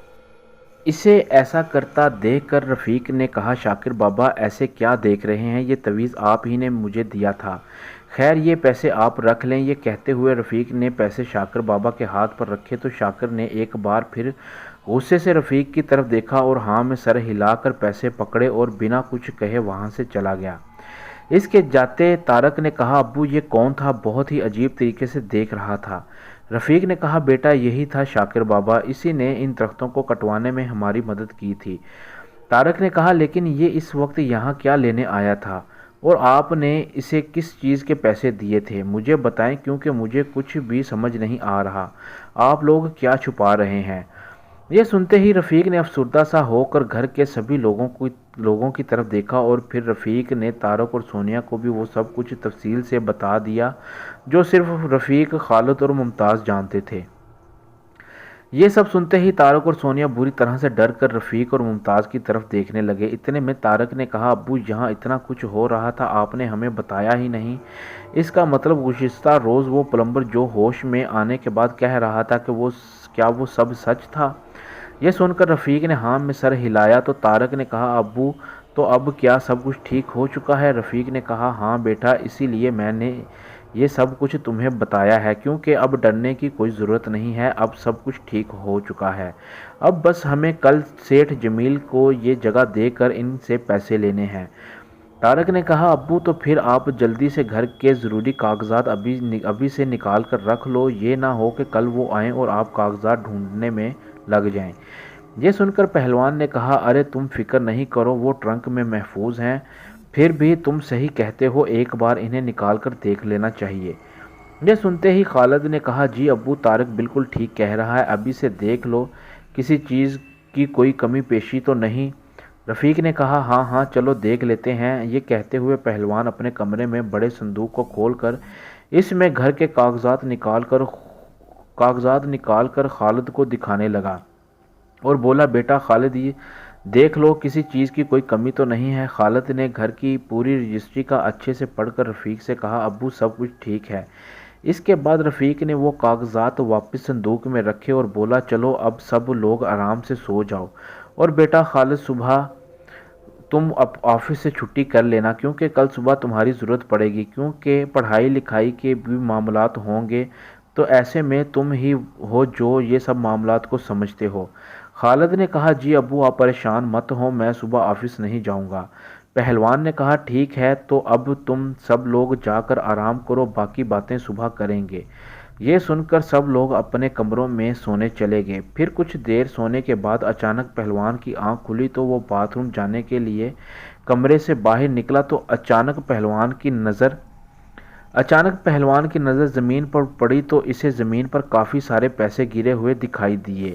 اسے ایسا کرتا دیکھ کر رفیق نے کہا شاکر بابا ایسے کیا دیکھ رہے ہیں، یہ تعویذ آپ ہی نے مجھے دیا تھا، خیر یہ پیسے آپ رکھ لیں۔ یہ کہتے ہوئے رفیق نے پیسے شاکر بابا کے ہاتھ پر رکھے تو شاکر نے ایک بار پھر غصے سے رفیق کی طرف دیکھا اور ہاں میں سر ہلا کر پیسے پکڑے اور بنا کچھ کہے وہاں سے چلا گیا۔ اس کے جاتے طارق نے کہا ابو یہ کون تھا، بہت ہی عجیب طریقے سے دیکھ رہا تھا۔ رفیق نے کہا بیٹا یہی تھا شاکر بابا، اسی نے ان درختوں کو کٹوانے میں ہماری مدد کی تھی۔ طارق نے کہا لیکن یہ اس وقت یہاں کیا لینے آیا تھا اور آپ نے اسے کس چیز کے پیسے دیے تھے، مجھے بتائیں کیونکہ مجھے کچھ بھی سمجھ نہیں آ رہا، آپ لوگ کیا چھپا رہے ہیں؟ یہ سنتے ہی رفیق نے افسردہ سا ہو کر گھر کے سبھی لوگوں کی طرف دیکھا اور پھر رفیق نے طارق اور سونیا کو بھی وہ سب کچھ تفصیل سے بتا دیا جو صرف رفیق، خالد اور ممتاز جانتے تھے۔ یہ سب سنتے ہی طارق اور سونیا بری طرح سے ڈر کر رفیق اور ممتاز کی طرف دیکھنے لگے۔ اتنے میں طارق نے کہا ابو یہاں اتنا کچھ ہو رہا تھا آپ نے ہمیں بتایا ہی نہیں، اس کا مطلب گزشتہ روز وہ پلمبر جو ہوش میں آنے کے بعد کہہ رہا تھا کہ کیا وہ سب سچ تھا؟ یہ سن کر رفیق نے ہاں میں سر ہلایا تو طارق نے کہا ابو تو اب کیا سب کچھ ٹھیک ہو چکا ہے؟ رفیق نے کہا ہاں بیٹا، اسی لیے میں نے یہ سب کچھ تمہیں بتایا ہے کیونکہ اب ڈرنے کی کوئی ضرورت نہیں ہے، اب سب کچھ ٹھیک ہو چکا ہے، اب بس ہمیں کل سیٹھ جمیل کو یہ جگہ دے کر ان سے پیسے لینے ہیں۔ طارق نے کہا ابو تو پھر آپ جلدی سے گھر کے ضروری کاغذات ابھی سے نکال کر رکھ لو، یہ نہ ہو کہ کل وہ آئیں اور آپ کاغذات ڈھونڈنے میں لگ جائیں۔ یہ سن کر پہلوان نے کہا ارے تم فکر نہیں کرو، وہ ٹرنک میں محفوظ ہیں، پھر بھی تم صحیح کہتے ہو، ایک بار انہیں نکال کر دیکھ لینا چاہیے۔ یہ سنتے ہی خالد نے کہا جی ابو طارق بالکل ٹھیک کہہ رہا ہے، ابھی سے دیکھ لو کسی چیز کی کوئی کمی پیشی تو نہیں۔ رفیق نے کہا ہاں ہاں چلو دیکھ لیتے ہیں۔ یہ کہتے ہوئے پہلوان اپنے کمرے میں بڑے صندوق کو کھول کر اس میں گھر کے کاغذات نکال کر خالد کو دکھانے لگا اور بولا بیٹا خالد یہ دیکھ لو کسی چیز کی کوئی کمی تو نہیں ہے۔ خالد نے گھر کی پوری رجسٹری کا اچھے سے پڑھ کر رفیق سے کہا ابو سب کچھ ٹھیک ہے۔ اس کے بعد رفیق نے وہ کاغذات واپس صندوق میں رکھے اور بولا چلو اب سب لوگ آرام سے سو جاؤ، اور بیٹا خالد صبح تم آفس سے چھٹی کر لینا کیونکہ کل صبح تمہاری ضرورت پڑے گی، کیونکہ پڑھائی لکھائی کے بھی معاملات ہوں گے، تو ایسے میں تم ہی ہو جو یہ سب معاملات کو سمجھتے ہو۔ خالد نے کہا جی ابو آپ پریشان مت ہو، میں صبح آفس نہیں جاؤں گا۔ پہلوان نے کہا ٹھیک ہے تو اب تم سب لوگ جا کر آرام کرو، باقی باتیں صبح کریں گے۔ یہ سن کر سب لوگ اپنے کمروں میں سونے چلے گئے۔ پھر کچھ دیر سونے کے بعد اچانک پہلوان کی آنکھ کھلی تو وہ باتھ روم جانے کے لیے کمرے سے باہر نکلا تو اچانک پہلوان کی نظر زمین پر پڑی تو اسے زمین پر کافی سارے پیسے گرے ہوئے دکھائی دیے۔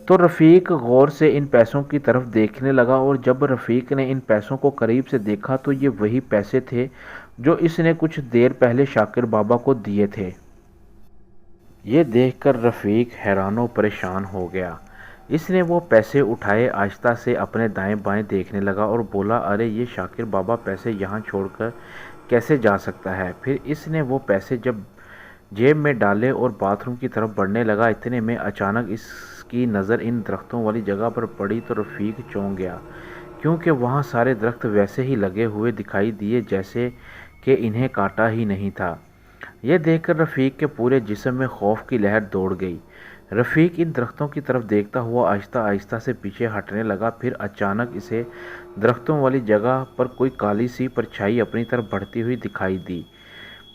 تو رفیق غور سے ان پیسوں کی طرف دیکھنے لگا اور جب رفیق نے ان پیسوں کو قریب سے دیکھا تو یہ وہی پیسے تھے جو اس نے کچھ دیر پہلے شاکر بابا کو دیے تھے۔ یہ دیکھ کر رفیق حیران و پریشان ہو گیا۔ اس نے وہ پیسے اٹھائے، آہستہ سے اپنے دائیں بائیں دیکھنے لگا اور بولا ارے یہ شاکر بابا پیسے یہاں چھوڑ کر کیسے جا سکتا ہے؟ پھر اس نے وہ پیسے جب جیب میں ڈالے اور باتھ روم کی طرف بڑھنے لگا، اتنے میں اچانک اس کی نظر ان درختوں والی جگہ پر پڑی تو رفیق چونک گیا، کیونکہ وہاں سارے درخت ویسے ہی لگے ہوئے دکھائی دیے جیسے کہ انہیں کاٹا ہی نہیں تھا۔ یہ دیکھ کر رفیق کے پورے جسم میں خوف کی لہر دوڑ گئی۔ رفیق ان درختوں کی طرف دیکھتا ہوا آہستہ آہستہ سے پیچھے ہٹنے لگا، پھر اچانک اسے درختوں والی جگہ پر کوئی کالی سی پرچھائی اپنی طرف بڑھتی ہوئی دکھائی دی۔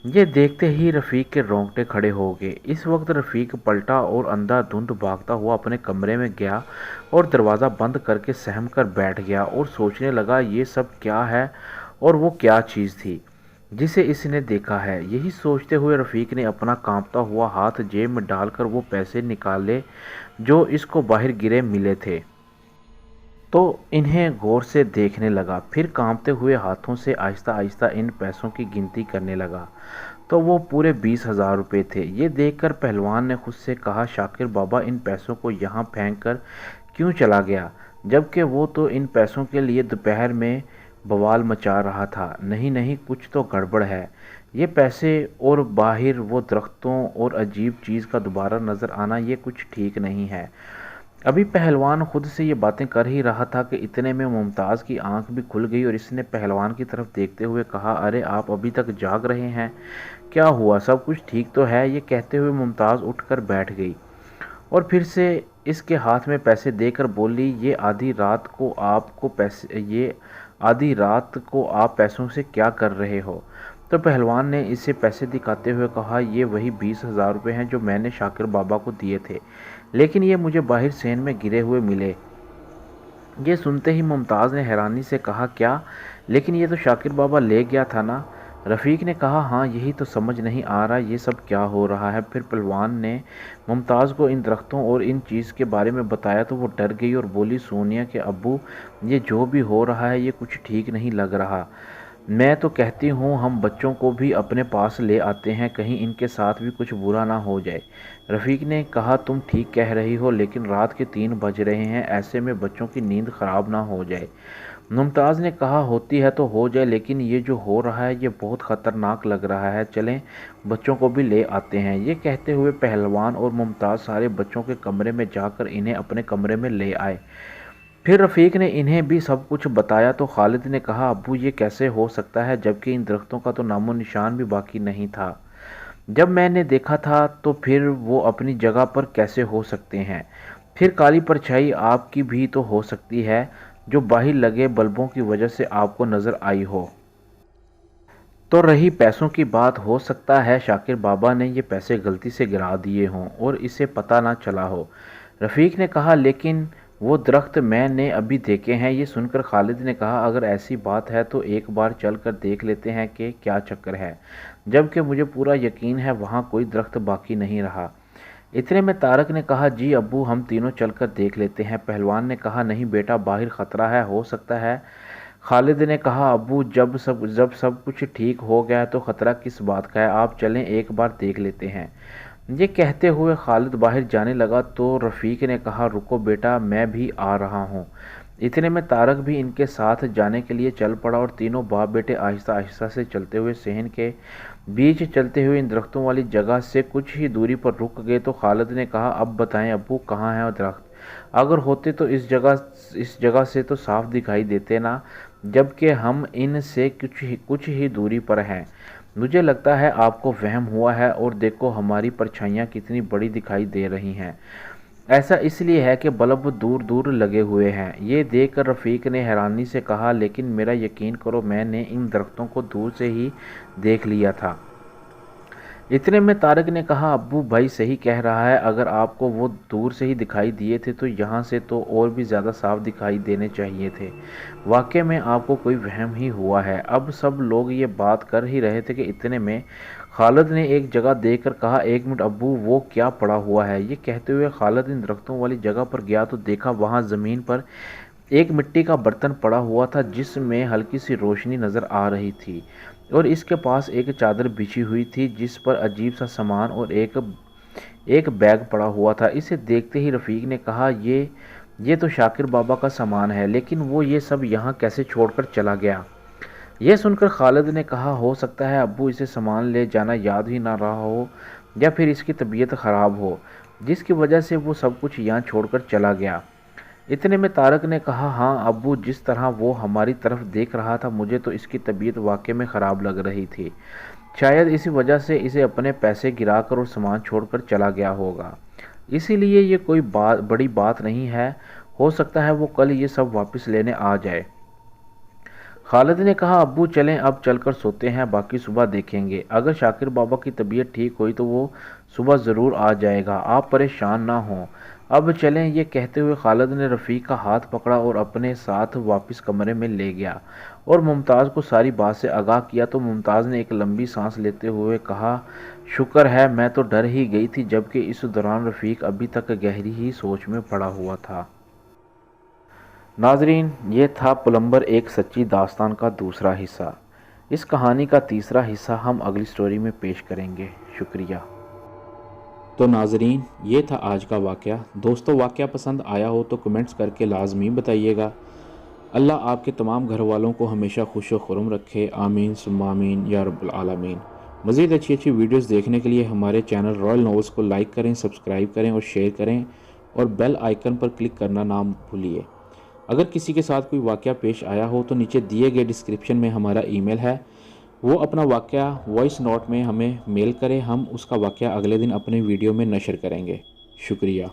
یہ دیکھتے ہی رفیق کے رونگٹے کھڑے ہو گئے۔ اس وقت رفیق پلٹا اور اندھا دھند بھاگتا ہوا اپنے کمرے میں گیا اور دروازہ بند کر کے سہم کر بیٹھ گیا اور سوچنے لگا یہ سب کیا ہے اور وہ کیا چیز تھی جسے اس نے دیکھا ہے۔ یہی سوچتے ہوئے رفیق نے اپنا کانپتا ہوا ہاتھ جیب میں ڈال کر وہ پیسے نکالے جو اس کو باہر گرے ملے تھے، تو انہیں غور سے دیکھنے لگا، پھر کانپتے ہوئے ہاتھوں سے آہستہ آہستہ ان پیسوں کی گنتی کرنے لگا تو وہ پورے 20,000 روپے تھے۔ یہ دیکھ کر پہلوان نے خود سے کہا، شاکر بابا ان پیسوں کو یہاں پھینک کر کیوں چلا گیا، جبکہ وہ تو ان پیسوں کے لیے دوپہر میں بوال مچا رہا تھا۔ نہیں نہیں، کچھ تو گڑبڑ ہے، یہ پیسے اور باہر وہ درختوں اور عجیب چیز کا دوبارہ نظر آنا، یہ کچھ ٹھیک نہیں ہے۔ ابھی پہلوان خود سے یہ باتیں کر ہی رہا تھا کہ اتنے میں ممتاز کی آنکھ بھی کھل گئی اور اس نے پہلوان کی طرف دیکھتے ہوئے کہا، ارے آپ ابھی تک جاگ رہے ہیں، کیا ہوا، سب کچھ ٹھیک تو ہے؟ یہ کہتے ہوئے ممتاز اٹھ کر بیٹھ گئی اور پھر سے اس کے ہاتھ میں پیسے دے کر بولی، یہ آدھی رات کو آپ پیسوں سے کیا کر رہے ہو؟ تو پہلوان نے اسے پیسے دکھاتے ہوئے کہا، یہ وہی 20,000 روپے ہیں جو میں نے شاکر بابا کو دیے تھے، لیکن یہ مجھے باہر سین میں گرے ہوئے ملے۔ یہ سنتے ہی ممتاز نے حیرانی سے کہا، کیا؟ لیکن یہ تو شاکر بابا لے گیا تھا نا؟ رفیق نے کہا، ہاں یہی تو سمجھ نہیں آ رہا یہ سب کیا ہو رہا ہے۔ پھر پہلوان نے ممتاز کو ان درختوں اور ان چیز کے بارے میں بتایا تو وہ ڈر گئی اور بولی، سونیا کے ابو، یہ جو بھی ہو رہا ہے یہ کچھ ٹھیک نہیں لگ رہا، میں تو کہتی ہوں ہم بچوں کو بھی اپنے پاس لے آتے ہیں، کہیں ان کے ساتھ بھی کچھ برا نہ ہو جائے۔ رفیق نے کہا، تم ٹھیک کہہ رہی ہو، لیکن رات کے 3 بج رہے ہیں، ایسے میں بچوں کی نیند خراب نہ ہو جائے۔ ممتاز نے کہا، ہوتی ہے تو ہو جائے، لیکن یہ جو ہو رہا ہے یہ بہت خطرناک لگ رہا ہے، چلیں بچوں کو بھی لے آتے ہیں۔ یہ کہتے ہوئے پہلوان اور ممتاز سارے بچوں کے کمرے میں جا کر انہیں اپنے کمرے میں لے آئے۔ پھر رفیق نے انہیں بھی سب کچھ بتایا تو خالد نے کہا، ابو یہ کیسے ہو سکتا ہے، جبکہ ان درختوں کا تو نام و نشان بھی باقی نہیں تھا، جب میں نے دیکھا تھا تو پھر وہ اپنی جگہ پر کیسے ہو سکتے ہیں؟ پھر کالی پرچھائی آپ کی بھی تو ہو سکتی ہے، جو باہر لگے بلبوں کی وجہ سے آپ کو نظر آئی ہو۔ تو رہی پیسوں کی بات، ہو سکتا ہے شاکر بابا نے یہ پیسے غلطی سے گرا دیے ہوں اور اسے پتہ نہ چلا ہو۔ رفیق نے کہا، لیکن وہ درخت میں نے ابھی دیکھے ہیں۔ یہ سن کر خالد نے کہا، اگر ایسی بات ہے تو ایک بار چل کر دیکھ لیتے ہیں کہ کیا چکر ہے، جبکہ مجھے پورا یقین ہے وہاں کوئی درخت باقی نہیں رہا۔ اتنے میں طارق نے کہا، جی ابو ہم تینوں چل کر دیکھ لیتے ہیں۔ پہلوان نے کہا، نہیں بیٹا، باہر خطرہ ہے، ہو سکتا ہے۔ خالد نے کہا، ابو جب سب کچھ ٹھیک ہو گیا تو خطرہ کس بات کا ہے، آپ چلیں ایک بار دیکھ لیتے ہیں۔ یہ کہتے ہوئے خالد باہر جانے لگا تو رفیق نے کہا، رکو بیٹا، میں بھی آ رہا ہوں۔ اتنے میں طارق بھی ان کے ساتھ جانے کے لیے چل پڑا اور تینوں باپ بیٹے آہستہ آہستہ سے چلتے ہوئے صحن کے بیچ چلتے ہوئے ان درختوں والی جگہ سے کچھ ہی دوری پر رک گئے تو خالد نے کہا، اب بتائیں ابو، کہاں ہیں درخت؟ اگر ہوتے تو اس جگہ سے تو صاف دکھائی دیتے نا، جبکہ ہم ان سے کچھ ہی دوری پر ہیں۔ مجھے لگتا ہے آپ کو وہم ہوا ہے، اور دیکھو ہماری پرچھائیاں کتنی بڑی دکھائی دے رہی ہیں۔ ایسا اس لیے ہے کہ بلب دور دور لگے ہوئے ہیں۔ یہ دیکھ کر رفیق نے حیرانی سے کہا، لیکن میرا یقین کرو میں نے ان درختوں کو دور سے ہی دیکھ لیا تھا۔ اتنے میں طارق نے کہا، ابو بھائی صحیح کہہ رہا ہے، اگر آپ کو وہ دور سے ہی دکھائی دیے تھے تو یہاں سے تو اور بھی زیادہ صاف دکھائی دینے چاہیے تھے، واقعی میں آپ کو کوئی وہم ہی ہوا ہے۔ اب سب لوگ یہ بات کر ہی رہے تھے کہ اتنے میں خالد نے ایک جگہ دیکھ کر کہا، ایک منٹ ابو، وہ کیا پڑا ہوا ہے؟ یہ کہتے ہوئے خالد ان درختوں والی جگہ پر گیا تو دیکھا وہاں زمین پر ایک مٹی کا برتن پڑا ہوا تھا جس میں ہلکی سی روشنی نظر آ رہی تھی، اور اس کے پاس ایک چادر بچھی ہوئی تھی جس پر عجیب سا سامان اور ایک بیگ پڑا ہوا تھا۔ اسے دیکھتے ہی رفیق نے کہا، یہ تو شاکر بابا کا سامان ہے، لیکن وہ یہ سب یہاں کیسے چھوڑ کر چلا گیا؟ یہ سن کر خالد نے کہا، ہو سکتا ہے ابو اسے سامان لے جانا یاد ہی نہ رہا ہو، یا پھر اس کی طبیعت خراب ہو۔ جس کی وجہ سے وہ سب کچھ یہاں چھوڑ کر چلا گیا۔ اتنے میں طارق نے کہا، ہاں ابو، جس طرح وہ ہماری طرف دیکھ رہا تھا مجھے تو اس کی طبیعت واقعی میں خراب لگ رہی تھی۔ شاید اسی وجہ سے اسے اپنے پیسے گرا کر اور سامان چھوڑ کر چلا گیا ہوگا، اسی لیے یہ کوئی بڑی بات نہیں ہے، ہو سکتا ہے وہ کل یہ سب واپس لینے آ جائے۔ خالد نے کہا، ابو چلیں اب چل کر سوتے ہیں، باقی صبح دیکھیں گے۔ اگر شاکر بابا کی طبیعت ٹھیک ہوئی تو وہ صبح ضرور آ جائے گا، آپ پریشان نہ ہوں۔ اب چلیں، یہ کہتے ہوئے خالد نے رفیق کا ہاتھ پکڑا اور اپنے ساتھ واپس کمرے میں لے گیا اور ممتاز کو ساری بات سے آگاہ کیا تو ممتاز نے ایک لمبی سانس لیتے ہوئے کہا، شکر ہے، میں تو ڈر ہی گئی تھی، جبکہ اس دوران رفیق ابھی تک گہری ہی سوچ میں پڑا ہوا تھا۔ ناظرین، یہ تھا پلمبر ایک سچی داستان کا دوسرا حصہ۔ اس کہانی کا تیسرا حصہ ہم اگلی سٹوری میں پیش کریں گے۔ شکریہ۔ تو ناظرین، یہ تھا آج کا واقعہ۔ دوستو، واقعہ پسند آیا ہو تو کمنٹس کر کے لازمی بتائیے گا۔ اللہ آپ کے تمام گھر والوں کو ہمیشہ خوش و خرم رکھے، آمین ثم آمین یا رب العالمین۔ مزید اچھی اچھی ویڈیوز دیکھنے کے لیے ہمارے چینل رائل ناولز کو لائک کریں، سبسکرائب کریں اور شیئر کریں اور بیل آئیکن پر کلک کرنا نہ بھولیے۔ اگر کسی کے ساتھ کوئی واقعہ پیش آیا ہو تو نیچے دیے گئے ڈسکرپشن میں ہمارا ای میل ہے، وہ اپنا واقعہ وائس نوٹ میں ہمیں میل کرے، ہم اس کا واقعہ اگلے دن اپنے ویڈیو میں نشر کریں گے۔ شکریہ۔